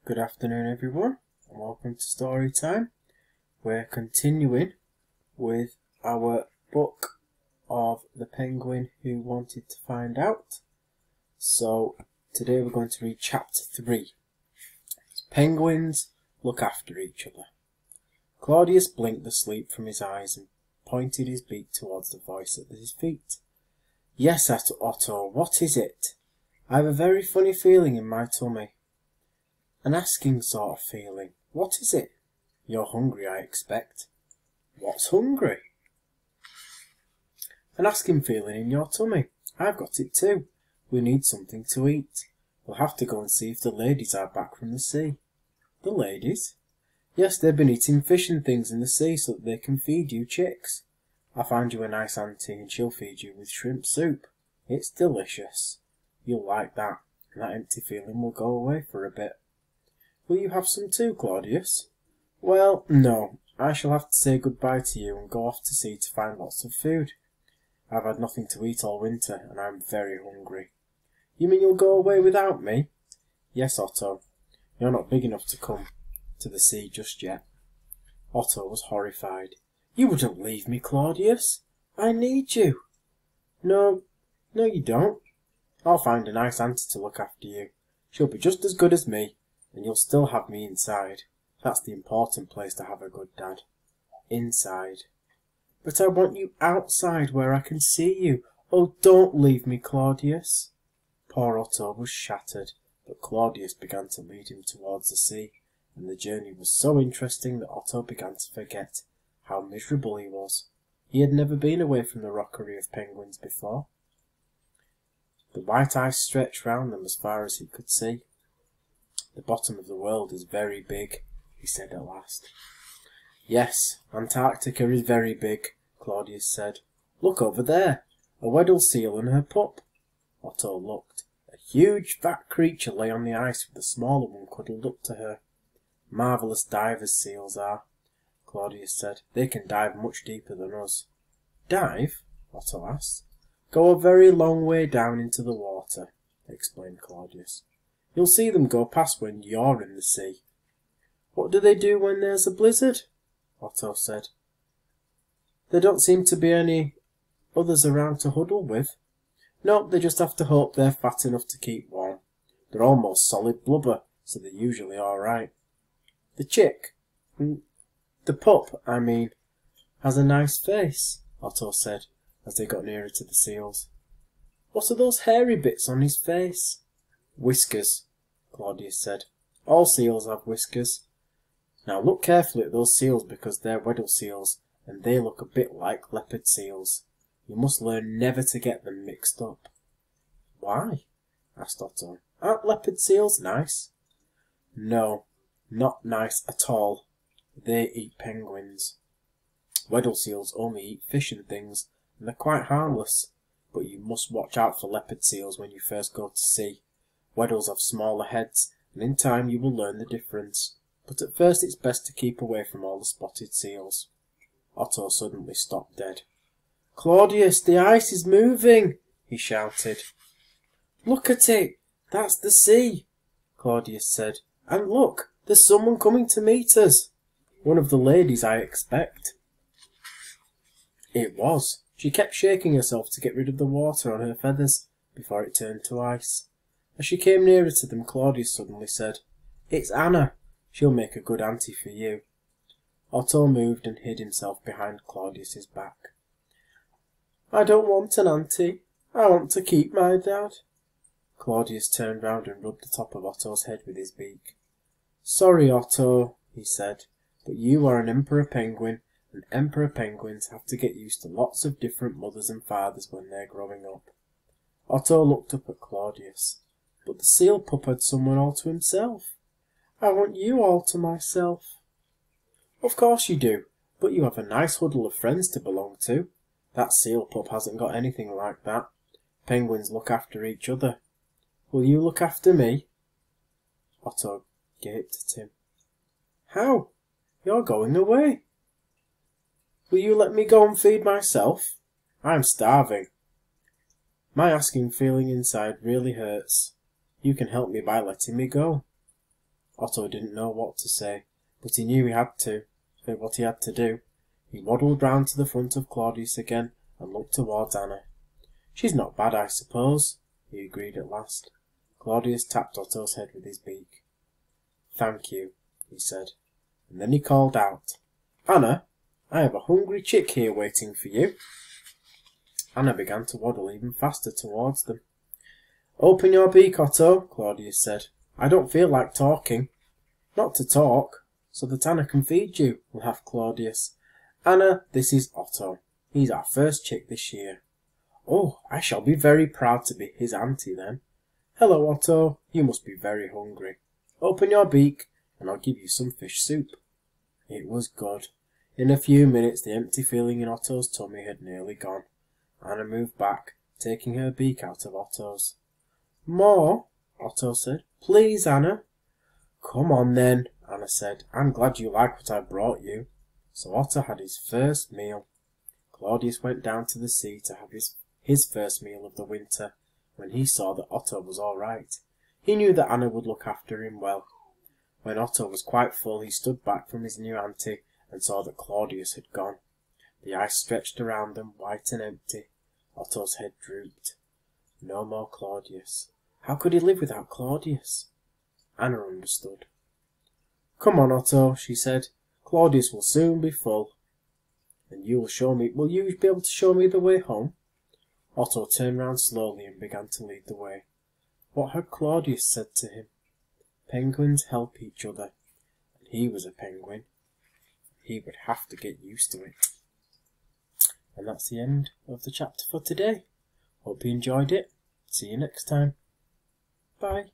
Good afternoon everyone and welcome to Story Time. We're continuing with our book of The Penguin Who Wanted to Find Out. So today we're going to read chapter 3. Penguins look after each other. Claudius blinked the sleep from his eyes and pointed his beak towards the voice at his feet. Yes, Otto, what is it? I have a very funny feeling in my tummy. An asking sort of feeling. What is it? You're hungry, I expect. What's hungry? An asking feeling in your tummy. I've got it too. We need something to eat. We'll have to go and see if the ladies are back from the sea. The ladies? Yes, they've been eating fish and things in the sea so that they can feed you chicks. I'll find you a nice auntie and she'll feed you with shrimp soup. It's delicious. You'll like that, and that empty feeling will go away for a bit. Will you have some too, Claudius? Well, no. I shall have to say goodbye to you and go off to sea to find lots of food. I've had nothing to eat all winter, and I'm very hungry. You mean you'll go away without me? Yes, Otto. You're not big enough to come to the sea just yet. Otto was horrified. You wouldn't leave me, Claudius. I need you. No, you don't. I'll find a nice auntie to look after you. She'll be just as good as me, and you'll still have me inside. That's the important place to have a good dad. Inside. But I want you outside where I can see you. Oh, don't leave me, Claudius. Poor Otto was shattered, but Claudius began to lead him towards the sea, and the journey was so interesting that Otto began to forget how miserable he was. He had never been away from the rockery of penguins before. The white ice stretched round them as far as he could see. The bottom of the world is very big, he said at last. Yes, Antarctica is very big, Claudius said. Look over there, a Weddell seal and her pup. Otto looked. A huge fat creature lay on the ice with a smaller one cuddled up to her. Marvellous divers seals are, Claudius said. They can dive much deeper than us. Dive? Otto asked. Go a very long way down into the water, explained Claudius. You'll see them go past when you're in the sea. What do they do when there's a blizzard? Otto said. There don't seem to be any others around to huddle with. No, they just have to hope they're fat enough to keep warm. They're almost solid blubber, so they're usually all right. The chick, the pup, I mean, has a nice face, Otto said, as they got nearer to the seals. What are those hairy bits on his face? Whiskers, Claudius said. All seals have whiskers. Now look carefully at those seals because they're Weddell seals, and they look a bit like leopard seals. You must learn never to get them mixed up. Why? Asked Otto. Aren't leopard seals nice? No, not nice at all. They eat penguins. Weddell seals only eat fish and things, and they're quite harmless, but you must watch out for leopard seals when you first go to sea. Weddells have smaller heads, and in time you will learn the difference, but at first it's best to keep away from all the spotted seals. Otto suddenly stopped dead. Claudius, the ice is moving, he shouted. Look at it, that's the sea, Claudius said. And look, there's someone coming to meet us. One of the ladies, I expect. It was. She kept shaking herself to get rid of the water on her feathers before it turned to ice. As she came nearer to them, Claudius suddenly said, It's Anna. She'll make a good auntie for you. Otto moved and hid himself behind Claudius's back. I don't want an auntie. I want to keep my dad. Claudius turned round and rubbed the top of Otto's head with his beak. Sorry, Otto, he said, but you are an emperor penguin, and emperor penguins have to get used to lots of different mothers and fathers when they're growing up. Otto looked up at Claudius. But the seal pup had someone all to himself. I want you all to myself. Of course you do, but you have a nice huddle of friends to belong to. That seal pup hasn't got anything like that. Penguins look after each other. Will you look after me? Otto gaped at him. How? You're going away. Will you let me go and feed myself? I'm starving. My asking feeling inside really hurts. You can help me by letting me go. Otto didn't know what to say, but he knew what he had to do. He waddled round to the front of Claudius again and looked towards Anna. "She's not bad, I suppose," he agreed at last. Claudius tapped Otto's head with his beak. "Thank you," he said, and then he called out, "Anna, I have a hungry chick here waiting for you." Anna began to waddle even faster towards them. "Open your beak, Otto," Claudius said. "I don't feel like talking." "Not to talk, so that Anna can feed you," laughed Claudius. "Anna, this is Otto. He's our first chick this year." "Oh, I shall be very proud to be his auntie then." "Hello, Otto. You must be very hungry. Open your beak, and I'll give you some fish soup." It was good. In a few minutes the empty feeling in Otto's tummy had nearly gone. Anna moved back, taking her beak out of Otto's. "More?" Otto said. "Please, Anna." "Come on then," Anna said. "I'm glad you like what I brought you." So Otto had his first meal. Claudius went down to the sea to have his first meal of the winter. When he saw that Otto was all right, he knew that Anna would look after him well. When Otto was quite full, he stood back from his new auntie and saw that Claudius had gone. The ice stretched around them, white and empty. Otto's head drooped. No more Claudius. How could he live without Claudius? Anna understood. "Come on, Otto," she said. "Claudius will soon be full. And will you be able to show me the way home?" Otto turned round slowly and began to lead the way. What had Claudius said to him? Penguins help each other, and he was a penguin. He would have to get used to it. And that's the end of the chapter for today. Hope you enjoyed it. See you next time. Bye.